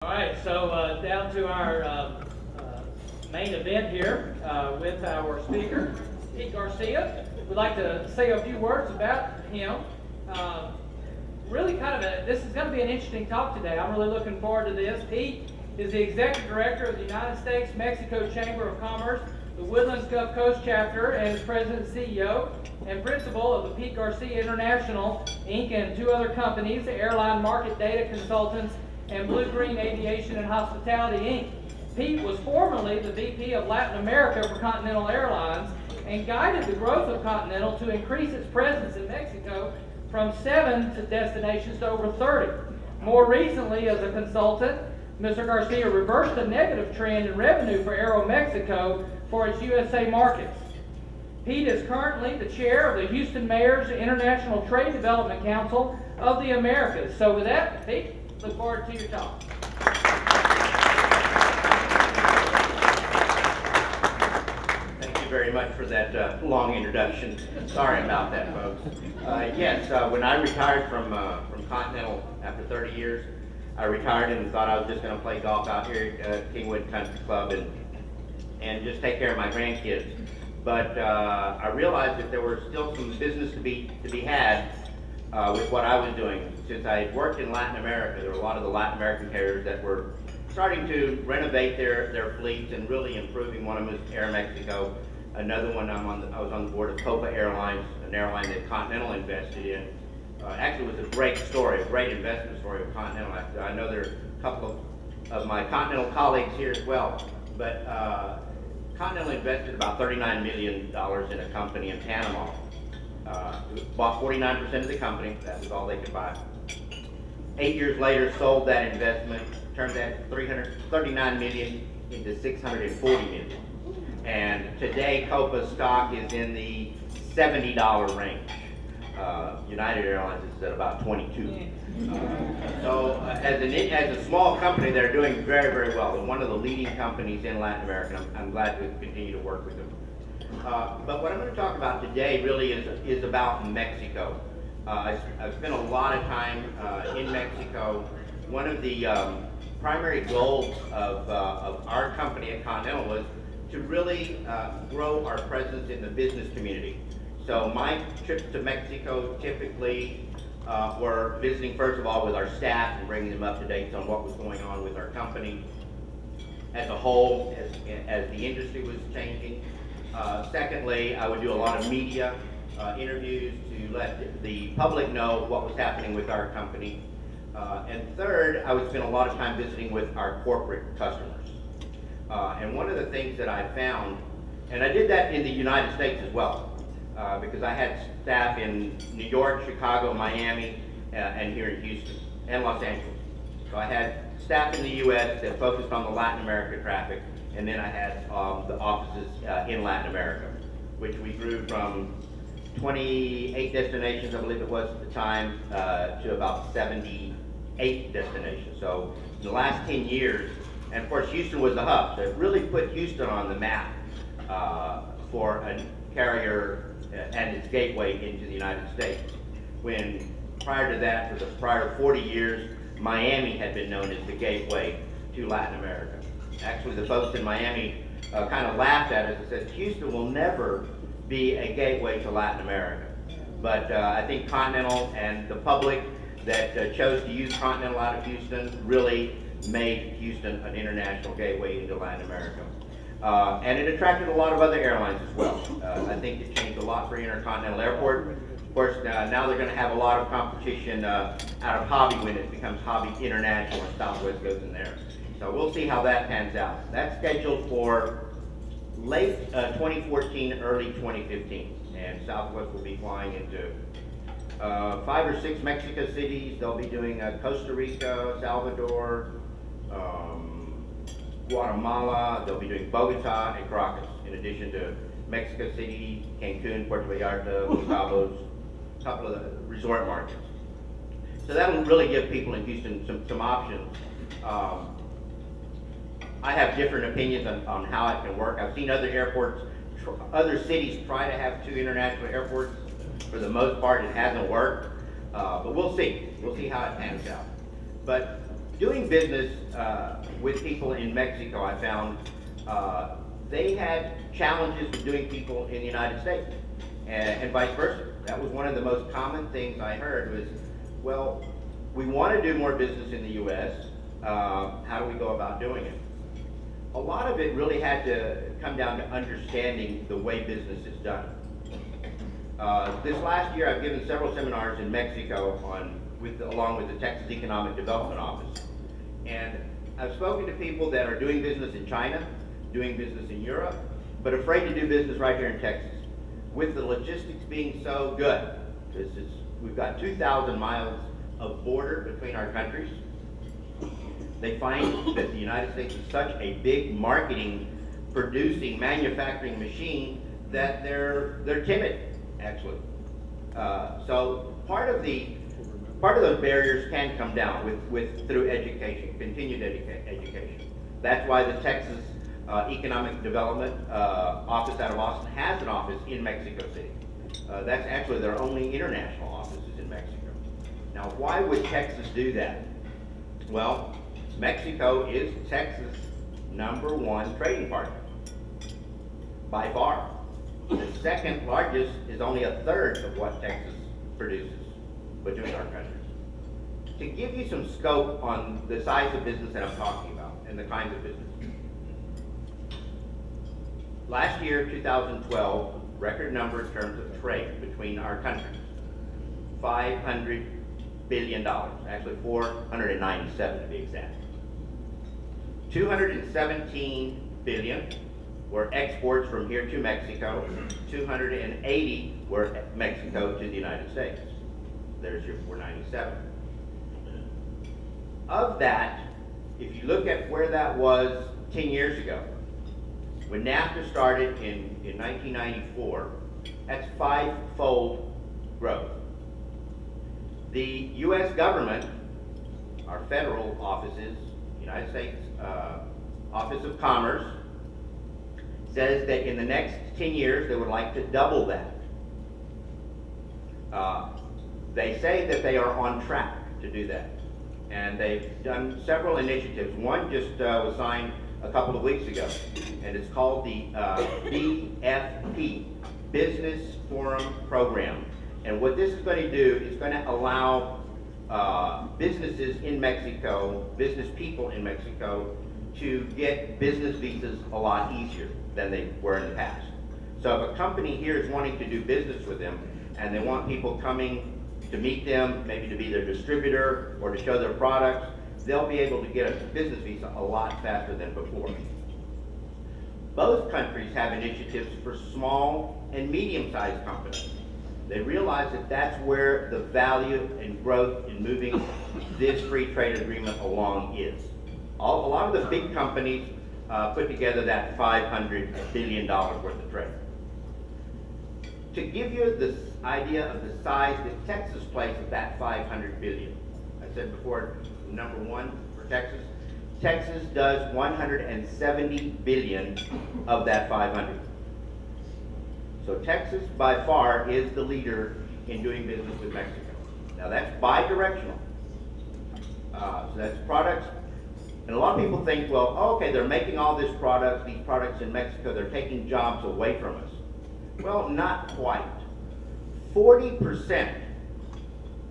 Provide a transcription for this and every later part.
All right, so down to our main event here with our speaker, Pete Garcia. We'd like to say a few words about him. Really this is going to be an interesting talk today. I'm really looking forward to this. Pete is the Executive Director of the United States-Mexico Chamber of Commerce, the Woodlands Gulf Coast Chapter, and is President and CEO, and Principal of the Pete Garcia International, Inc., and two other companies, Airline Market Data Consultants, and Blue Green Aviation and Hospitality, Inc. Pete was formerly the VP of Latin America for Continental Airlines and guided the growth of Continental to increase its presence in Mexico from 7 destinations to over 30. More recently, as a consultant, Mr. Garcia reversed the negative trend in revenue for Aeromexico for its USA markets. Pete is currently the chair of the Houston Mayor's International Trade Development Council of the Americas. So with that, Pete, look forward to your talk. Thank you very much for that long introduction. Sorry about that, folks. When I retired from Continental after 30 years, I retired and thought I was just going to play golf out here at Kingwood Country Club and just take care of my grandkids. But I realized that there was still some business to be had with what I was doing. Since I had worked in Latin America, there were a lot of the Latin American carriers that were starting to renovate their fleets and really improving. One of them was Aeromexico. Another one, I was on the board of Copa Airlines, an airline that Continental invested in. Actually, it was a great story, a great investment story of Continental. I know there are a couple of my Continental colleagues here as well, but Continental invested about $39 million in a company in Panama. Bought 49% of the company. That was all they could buy. 8 years later, sold that investment, turned that $339 million into $640 million. And today, Copa's stock is in the $70 range. United Airlines is at about 22. As a small company, they're doing very, very well. They're one of the leading companies in Latin America, and I'm glad to continue to work with them. But what I'm going to talk about today really is about Mexico. I've spent a lot of time in Mexico. One of the primary goals of our company at Continental was to really grow our presence in the business community. So my trips to Mexico typically were visiting, first of all, with our staff and bringing them up to date on what was going on with our company as a whole, as the industry was changing. Secondly, I would do a lot of media interviews to let the public know what was happening with our company. And third, I would spend a lot of time visiting with our corporate customers. And one of the things that I found, and I did that in the United States as well, because I had staff in New York, Chicago, Miami, and here in Houston, and Los Angeles. So I had staff in the U.S. that focused on the Latin America traffic, and then I had the offices in Latin America, which we grew from 28 destinations, I believe it was at the time, to about 78 destinations. So in the last 10 years, and of course Houston was the hub, so it really put Houston on the map for a carrier and its gateway into the United States. When prior to that, for the prior 40 years, Miami had been known as the gateway to Latin America. Actually, the folks in Miami kind of laughed at us and said, Houston will never be a gateway to Latin America. But I think Continental and the public that chose to use Continental out of Houston really made Houston an international gateway into Latin America. And it attracted a lot of other airlines as well. I think it changed a lot for Intercontinental Airport. Of course, now they're going to have a lot of competition out of Hobby when it becomes Hobby International and Southwest goes in there. So we'll see how that pans out. That's scheduled for late 2014, early 2015. And Southwest will be flying into 5 or 6 Mexico cities. They'll be doing Costa Rica, Salvador, Guatemala. They'll be doing Bogota and Caracas, in addition to Mexico City, Cancun, Puerto Vallarta, Los Cabos, a couple of the resort markets. So that will really give people in Houston some options. I have different opinions on how it can work. I've seen other airports, other cities try to have 2 international airports. For the most part, it hasn't worked, but we'll see. We'll see how it pans out. But doing business with people in Mexico, I found they had challenges with doing people in the United States, and vice versa. That was one of the most common things I heard was, well, we want to do more business in the U.S. How do we go about doing it? A lot of it really had to come down to understanding the way business is done. This last year, I've given several seminars in Mexico along with the Texas Economic Development Office. And I've spoken to people that are doing business in China, doing business in Europe, but afraid to do business right here in Texas. With the logistics being so good, we've got 2,000 miles of border between our countries. They find that the United States is such a big marketing, producing, manufacturing machine that they're timid, actually. So part of those barriers can come down through education, continued education. That's why the Texas Economic Development Office out of Austin has an office in Mexico City. That's actually their only international offices in Mexico. Now, why would Texas do that? Well, Mexico is Texas' #1 trading partner, by far. The second largest is only a third of what Texas produces between our countries. To give you some scope on the size of business that I'm talking about and the kinds of business. Last year, 2012, record number in terms of trade between our countries, $500 billion, actually 497 to be exact. 217 billion were exports from here to Mexico, 280 were Mexico to the United States. There's your 497. Of that, if you look at where that was 10 years ago, when NAFTA started in 1994, that's 5-fold growth. The U.S. government, our federal offices, United States Office of Commerce, says that in the next 10 years they would like to double that. They say that they are on track to do that. And they've done several initiatives. One just was signed a couple of weeks ago, and it's called the BFP, Business Forum Program. And what this is going to do is going to allow businesses in Mexico, business people in Mexico, to get business visas a lot easier than they were in the past. So if a company here is wanting to do business with them, and they want people coming to meet them, maybe to be their distributor or to show their products, they'll be able to get a business visa a lot faster than before. Both countries have initiatives for small and medium-sized companies. They realize that that's where the value and growth in moving this free trade agreement along is. A lot of the big companies put together that $500 billion worth of trade. To give you this idea of the size that Texas plays with that $500 billion, I said before, #1 for Texas. Texas does $170 billion of that 500. So Texas, by far, is the leader in doing business with Mexico. Now that's bi-directional. So that's products, and a lot of people think, well, okay, they're making all these products in Mexico, they're taking jobs away from us. Well, not quite. 40%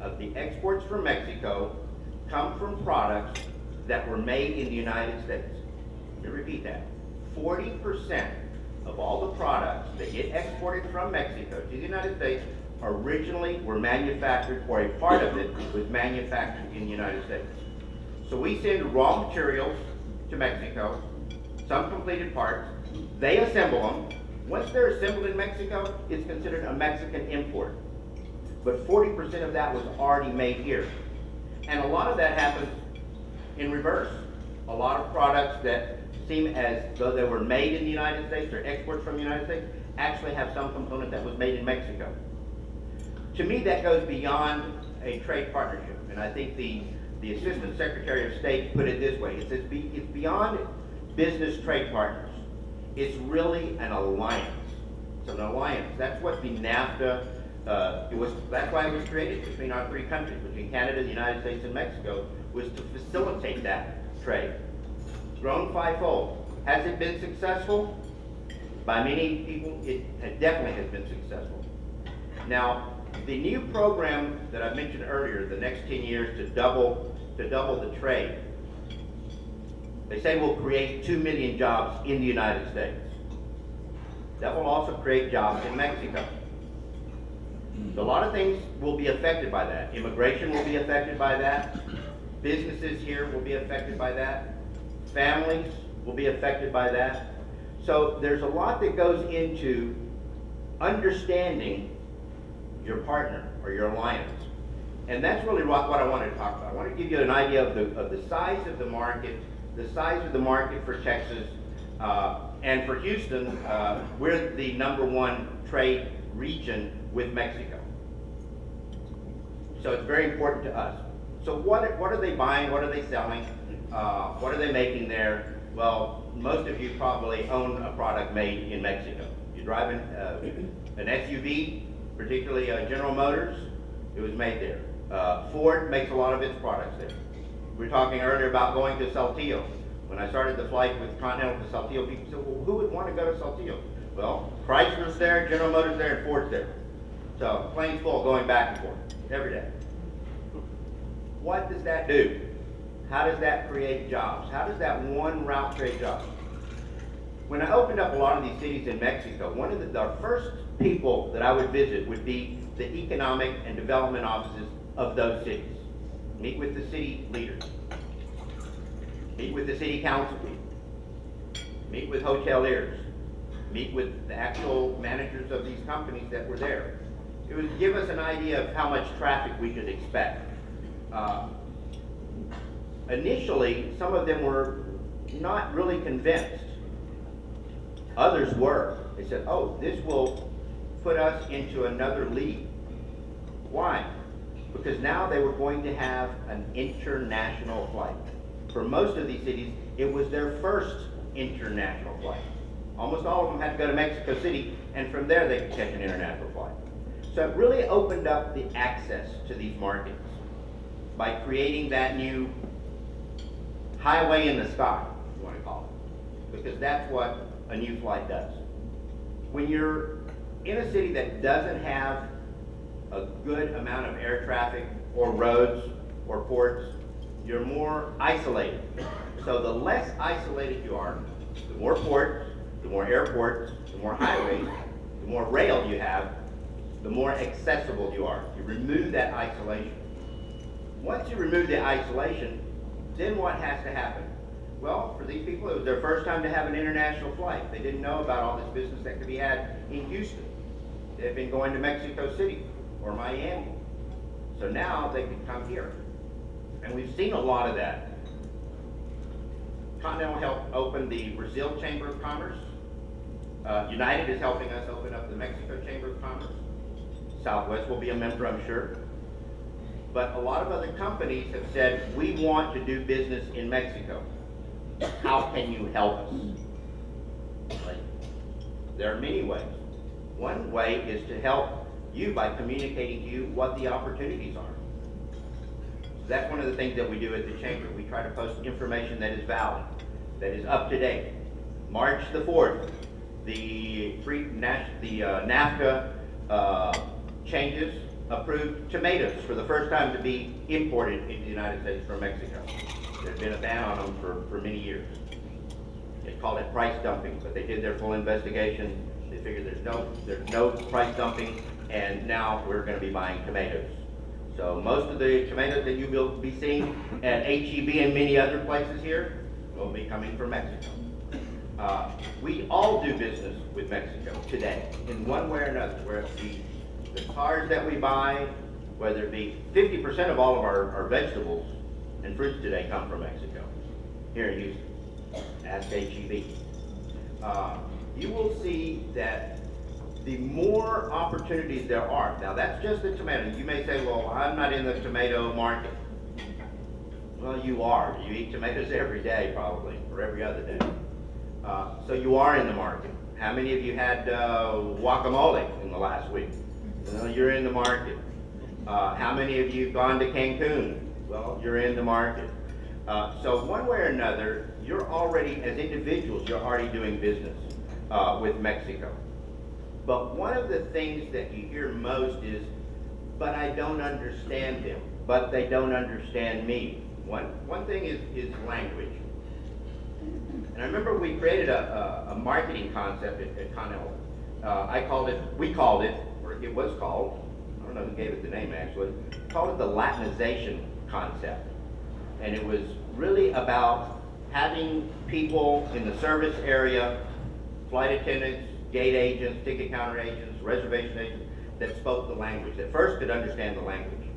of the exports from Mexico come from products that were made in the United States. Let me repeat that. 40% of all the products that get exported from Mexico to the United States originally were manufactured, or a part of it was manufactured in the United States. So we send raw materials to Mexico, some completed parts, they assemble them. Once they're assembled in Mexico, it's considered a Mexican import. But 40% of that was already made here. And a lot of that happens in reverse. A lot of products that seem as though they were made in the United States or exports from the United States actually have some component that was made in Mexico. To me, that goes beyond a trade partnership. And I think the Assistant Secretary of State put it this way. It says it's beyond business trade partners. It's really an alliance. It's an alliance. That's what the NAFTA That's why it was created between our three countries, between Canada, the United States, and Mexico, was to facilitate that trade. It's grown fivefold. Has it been successful? By many people, it definitely has been successful. Now, the new program that I mentioned earlier, the next 10 years to double the trade, they say will create 2 million jobs in the United States. That will also create jobs in Mexico. So a lot of things will be affected by that. Immigration will be affected by that. Businesses here will be affected by that. Families will be affected by that. So there's a lot that goes into understanding your partner or your alliance. And that's really what I want to talk about. I want to give you an idea of the size of the market for Texas, and for Houston, we're the #1 trade region with Mexico. So it's very important to us. So what are they buying? What are they selling? What are they making there? Well, most of you probably own a product made in Mexico. You drive an SUV, particularly General Motors, it was made there. Ford makes a lot of its products there. We were talking earlier about going to Saltillo. When I started the flight with Continental to Saltillo, people said, well, who would want to go to Saltillo? Well, Chrysler's there, General Motors there, and Ford's there. So, plane's full going back and forth every day. What does that do? How does that create jobs? How does that one route create jobs? When I opened up a lot of these cities in Mexico, one of the first people that I would visit would be the economic and development offices of those cities. Meet with the city leaders. Meet with the city council people. Meet with hoteliers. Meet with the actual managers of these companies that were there. It would give us an idea of how much traffic we could expect. Initially, some of them were not really convinced. Others were. They said, oh, this will put us into another league. Why? Because now they were going to have an international flight. For most of these cities, it was their first international flight. Almost all of them had to go to Mexico City, and from there they could catch an international flight. So it really opened up the access to these markets by creating that new highway in the sky, if you want to call it, because that's what a new flight does. When you're in a city that doesn't have a good amount of air traffic or roads or ports, you're more isolated. So the less isolated you are, the more ports, the more airports, the more highways, the more rail you have, the more accessible you are. You remove that isolation. Once you remove the isolation, then what has to happen? Well, for these people, it was their first time to have an international flight. They didn't know about all this business that could be had in Houston. They've been going to Mexico City or Miami. So now they can come here. And we've seen a lot of that. Continental helped open the Brazil Chamber of Commerce. United is helping us open up the Mexico Chamber of Commerce. Southwest will be a member, I'm sure. But a lot of other companies have said, we want to do business in Mexico. How can you help us? Right? There are many ways. One way is to help you by communicating to you what the opportunities are. So that's one of the things that we do at the Chamber. We try to post information that is valid, that is up to date. March the 4th, the NAFTA changes approved tomatoes for the first time to be imported into the United States from Mexico. There's been a ban on them for many years. They called it price dumping, but they did their full investigation. They figured there's no price dumping, and now we're going to be buying tomatoes. So most of the tomatoes that you will be seeing at HEB and many other places here will be coming from Mexico. We all do business with Mexico today, in one way or another, where it be the cars that we buy, whether it be 50% of all of our vegetables and fruits today come from Mexico, here in Houston. Ask HEB. You will see that the more opportunities there are, now that's just the tomatoes. You may say, well, I'm not in the tomato market. Well, you are. You eat tomatoes every day, probably, or every other day. So you are in the market. How many of you had guacamole in the last week? Well, you're in the market. How many of you have gone to Cancun? Well, you're in the market. So one way or another, you're already, as individuals, you're already doing business with Mexico. But one of the things that you hear most is, but I don't understand them, but they don't understand me. One thing is language. And I remember we created a marketing concept at Connell. We called it, or it was called, I don't know who gave it the name actually, called it the Latinization concept. And it was really about having people in the service area, flight attendants, gate agents, ticket counter agents, reservation agents, that spoke the language, that first could understand the language.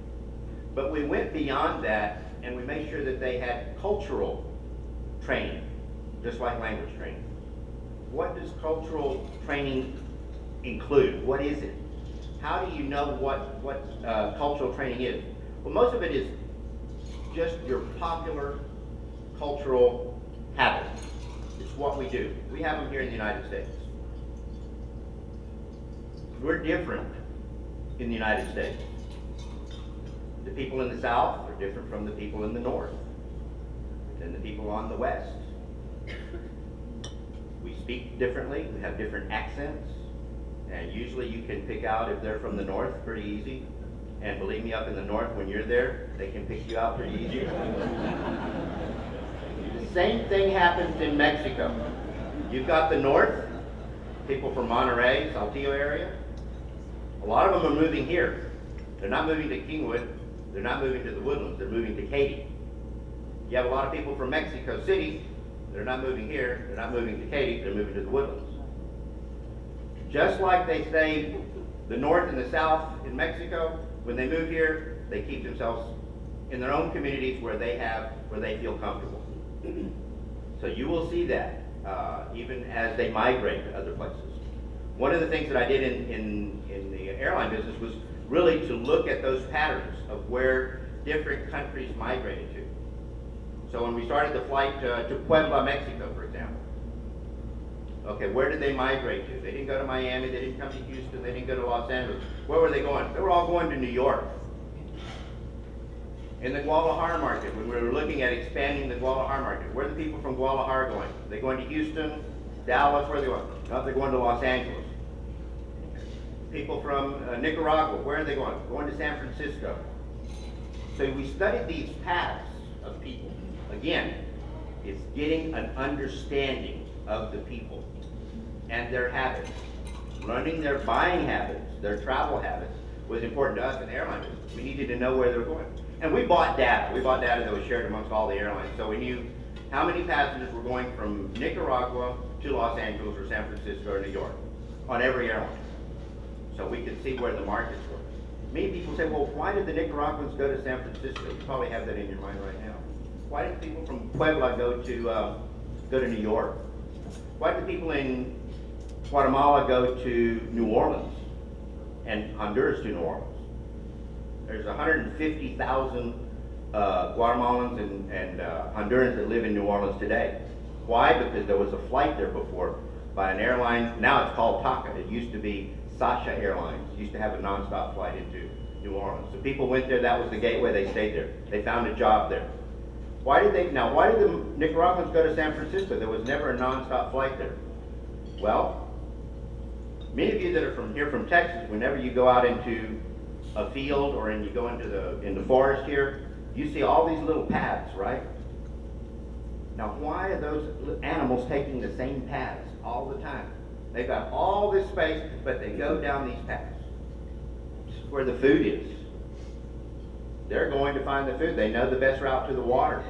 But we went beyond that and we made sure that they had cultural training, just like language training. What does cultural training include? What is it? How do you know what cultural training is? Well, most of it is just your popular cultural habits. It's what we do. We have them here in the United States. We're different in the United States. The people in the South are different from the people in the North, than the people on the West. We speak differently, we have different accents, and usually you can pick out if they're from the North pretty easy. And believe me, up in the North, when you're there, they can pick you out pretty easy. The same thing happens in Mexico. You've got the North, people from Monterrey, Saltillo area. A lot of them are moving here. They're not moving to Kingwood, they're not moving to the Woodlands, they're moving to Katy. You have a lot of people from Mexico City, they're not moving here, they're not moving to Katy, they're moving to the Woodlands. Just like they say the North and the South in Mexico, when they move here, they keep themselves in their own communities where they feel comfortable. So you will see that even as they migrate to other places. One of the things that I did in the airline business was really to look at those patterns of where different countries migrated to. So when we started the flight to Puebla, Mexico, for example, okay, where did they migrate to? They didn't go to Miami, they didn't come to Houston, they didn't go to Los Angeles. Where were they going? They were all going to New York. In the Guadalajara market, when we were looking at expanding the Guadalajara market, where are the people from Guadalajara going? Are they going to Houston, Dallas, where are they going? No, they're going to Los Angeles. People from Nicaragua, where are they going? Going to San Francisco. So we studied these paths of people. Again, it's getting an understanding of the people and their habits. Learning their buying habits, their travel habits, was important to us in the airline business. We needed to know where they were going. And we bought data. We bought data that was shared amongst all the airlines. So we knew how many passengers were going from Nicaragua to Los Angeles or San Francisco or New York on every airline. So we could see where the markets were. Many people say, well, why did the Nicaraguans go to San Francisco? You probably have that in your mind right now. Why did people from Puebla go to New York? Why did people in Guatemala go to New Orleans and Honduras to New Orleans? There's 150,000 Guatemalans and Hondurans that live in New Orleans today. Why? Because there was a flight there before by an airline. Now it's called TACA. It used to be Sasha Airlines. It used to have a nonstop flight into New Orleans. So people went there. That was the gateway. They stayed there. They found a job there. Why did the Nicaraguans go to San Francisco? There was never a nonstop flight there. Well, many of you that are from Texas, whenever you go out into a field or you go into the forest here, you see all these little paths, right? Now, why are those animals taking the same paths all the time? They've got all this space, but they go down these paths. This is where the food is. They're going to find the food. They know the best route to the water.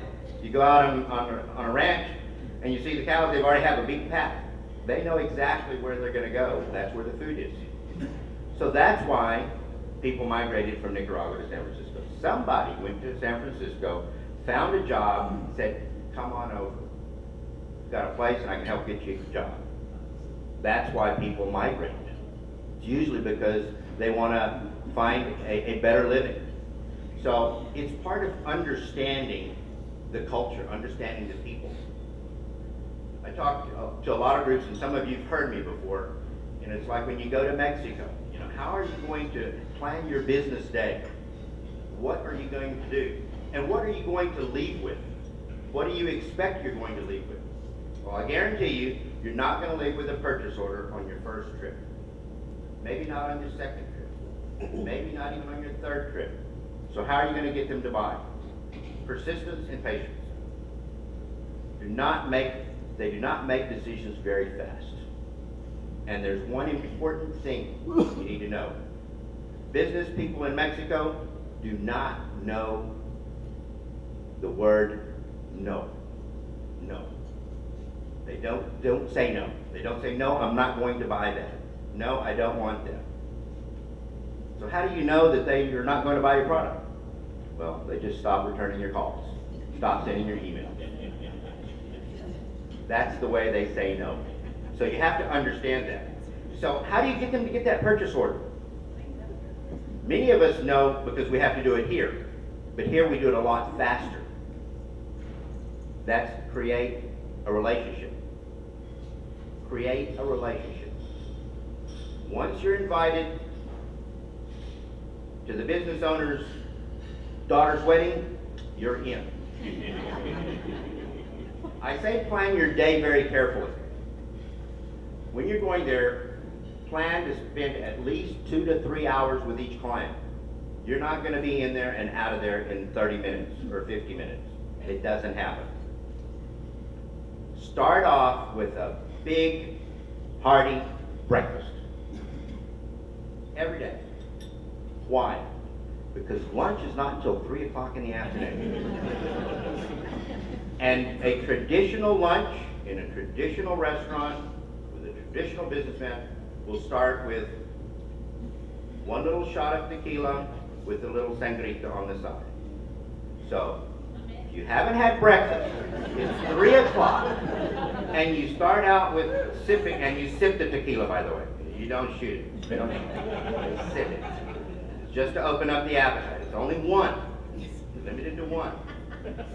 You go out on a ranch and you see the cows, they've already have a beaten path. They know exactly where they're going to go. That's where the food is. So that's why people migrated from Nicaragua to San Francisco. Somebody went to San Francisco, found a job, and said, come on over. I've got a place and I can help get you a job. That's why people migrate. It's usually because they want to find a better living. So it's part of understanding the culture, understanding the people. I talk to a lot of groups, and some of you have heard me before, and it's like when you go to Mexico, how are you going to plan your business day? What are you going to do? And what are you going to leave with? What do you expect you're going to leave with? Well, I guarantee you, you're not going to leave with a purchase order on your first trip. Maybe not on your second trip. Maybe not even on your third trip. So how are you going to get them to buy? Persistence and patience. They do not make decisions very fast. And there's one important thing you need to know. Business people in Mexico do not know the word no. No. They don't say no. They don't say, no, I'm not going to buy that. No, I don't want that. So how do you know that you're not going to buy your product? Well, they just stop returning your calls. Stop sending your emails. That's the way they say no. So you have to understand that. So how do you get them to get that purchase order? Many of us know because we have to do it here. But here we do it a lot faster. That's create a relationship. Create a relationship. Once you're invited to the business owner's daughter's wedding, you're in. I say plan your day very carefully. When you're going there, plan to spend at least 2 to 3 hours with each client. You're not going to be in there and out of there in 30 minutes or 50 minutes. It doesn't happen. Start off with a big, hearty breakfast. Every day. Why? Because lunch is not until 3 o'clock in the afternoon. And a traditional lunch in a traditional restaurant with a traditional businessman will start with one little shot of tequila with a little sangrita on the side. So, if you haven't had breakfast, it's 3 o'clock, and you start out with sipping, and you sip the tequila, by the way. You don't shoot it. They don't shoot it. They sip it. It's just to open up the appetite. It's only one. It's limited to one.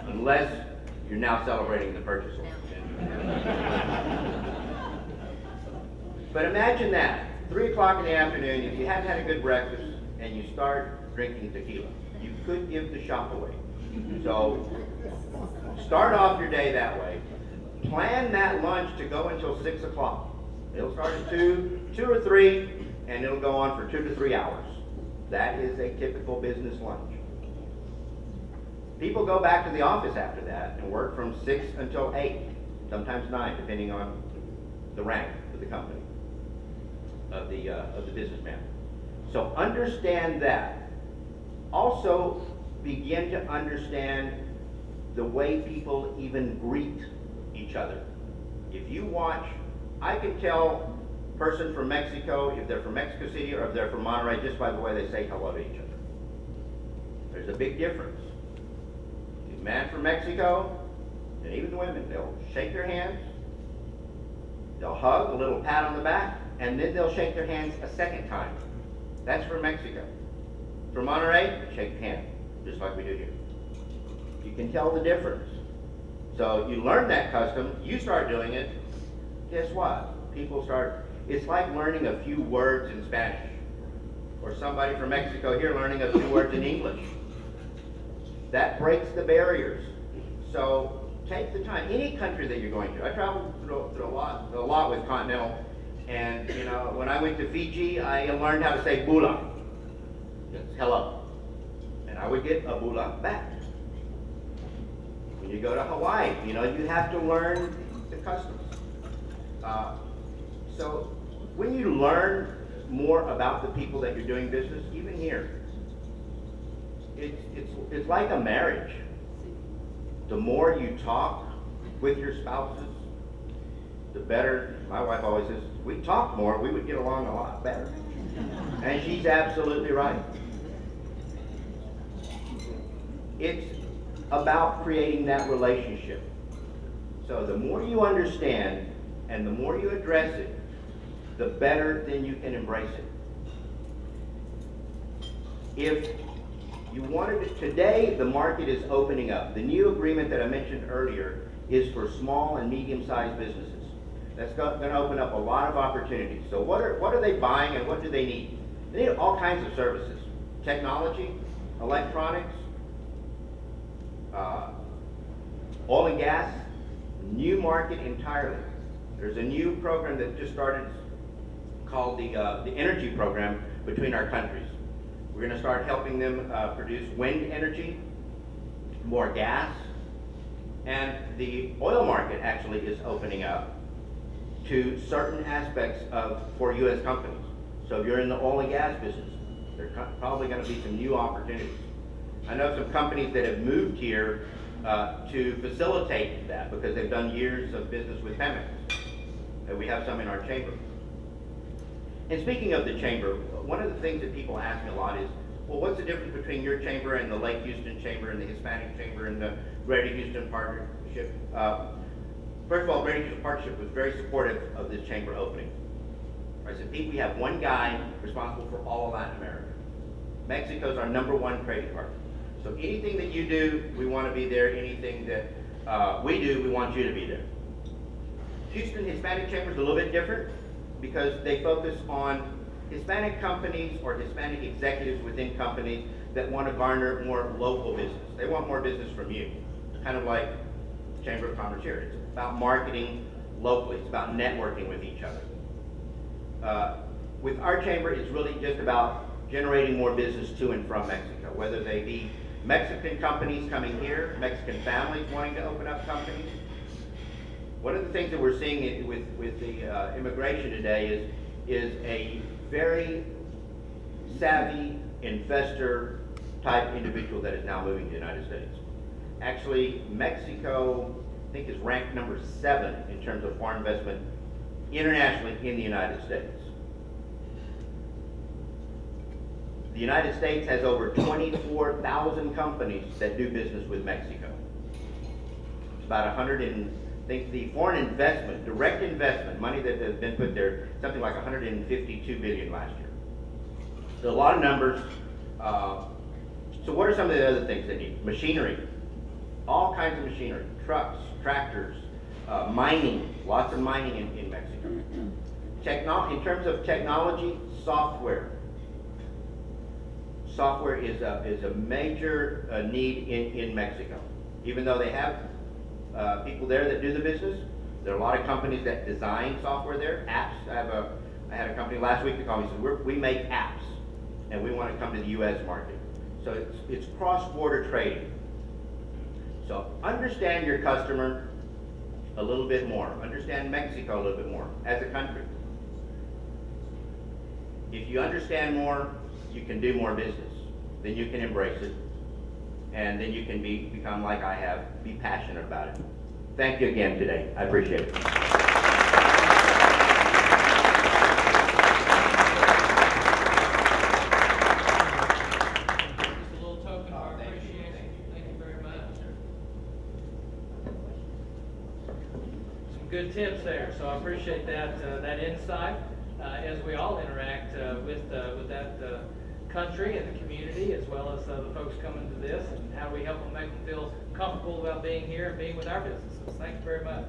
Unless you're now celebrating the purchase order. But imagine that. 3 o'clock in the afternoon, if you haven't had a good breakfast, and you start drinking tequila, you could give the shop away. So, start off your day that way. Plan that lunch to go until 6 o'clock. It'll start at 2 or 3, and it'll go on for 2 to 3 hours. That is a typical business lunch. People go back to the office after that and work from 6 until 8, sometimes 9, depending on the rank of the company, of the businessman. So understand that. Also, begin to understand the way people even greet each other. If you watch, I can tell a person from Mexico if they're from Mexico City or if they're from Monterey just by the way they say hello to each other. There's a big difference. The man from Mexico, and even the women, they'll shake their hands, they'll hug, a little pat on the back, and then they'll shake their hands a second time. That's from Mexico. From Monterey, shake the hand, just like we do here. You can tell the difference. So you learn that custom, you start doing it, guess what? People start, it's like learning a few words in Spanish. Or somebody from Mexico here learning a few words in English. That breaks the barriers. So take the time. Any country that you're going to. I traveled through a lot with Continental. And you know, when I went to Fiji, I learned how to say bula. It's hello. And I would get a bula back. When you go to Hawaii, you know, you have to learn the customs. So when you learn more about the people that you're doing business, even here, it's like a marriage. The more you talk with your spouses, the better. My wife always says, if we talk more, we would get along a lot better. And she's absolutely right. It's about creating that relationship. So the more you understand and the more you address it, the better then you can embrace it. If you wanted to, today the market is opening up. The new agreement that I mentioned earlier is for small and medium-sized businesses. That's going to open up a lot of opportunities. So what are they buying and what do they need? They need all kinds of services, technology, electronics, oil and gas, new market entirely. There's a new program that just started called the Energy Program between our countries. We're going to start helping them produce wind energy, more gas, and the oil market actually is opening up to certain aspects for U.S. companies. So if you're in the oil and gas business, there's probably going to be some new opportunities. I know some companies that have moved here to facilitate that because they've done years of business with Pemex. And we have some in our chamber. And speaking of the chamber, one of the things that people ask me a lot is, well, what's the difference between your chamber and the Lake Houston Chamber and the Hispanic Chamber and the Greater Houston Partnership? First of all, Greater Houston Partnership was very supportive of this chamber opening. I said, Pete, we have one guy responsible for all of Latin America. Mexico's our #1 trading partner. So anything that you do, we want to be there. Anything that we do, we want you to be there. Houston Hispanic Chamber is a little bit different because they focus on Hispanic companies or Hispanic executives within companies that want to garner more local business. They want more business from you. Kind of like Chamber of Commerce here. It's about marketing locally. It's about networking with each other. With our chamber, it's really just about generating more business to and from Mexico, whether they be Mexican companies coming here, Mexican families wanting to open up companies. One of the things that we're seeing with the immigration today is a very savvy investor type individual that is now moving to the United States. Actually, Mexico, I think, is ranked #7 in terms of foreign investment internationally in the United States. The United States has over 24,000 companies that do business with Mexico. It's about 100 and, I think the foreign investment, direct investment, money that has been put there, something like 152 billion last year. So a lot of numbers. So what are some of the other things they need? Machinery, all kinds of machinery, trucks, tractors, mining, lots of mining in Mexico. In terms of technology, software. Software is a major need in Mexico. Even though they have people there that do the business, there are a lot of companies that design software there. Apps. I had a company last week that called me and said, we make apps, and we want to come to the U.S. market. So it's cross-border trading. So understand your customer a little bit more. Understand Mexico a little bit more as a country. If you understand more, you can do more business. Then you can embrace it. And then you can become like I have, be passionate about it. Thank you again today. I appreciate it. Just a little token of our appreciation. Thank you very much. Some good tips there, so I appreciate that insight as we all interact with that country and the community, as well as the folks coming to this, and how we help them make them feel comfortable about being here and being with our businesses. Thank you very much.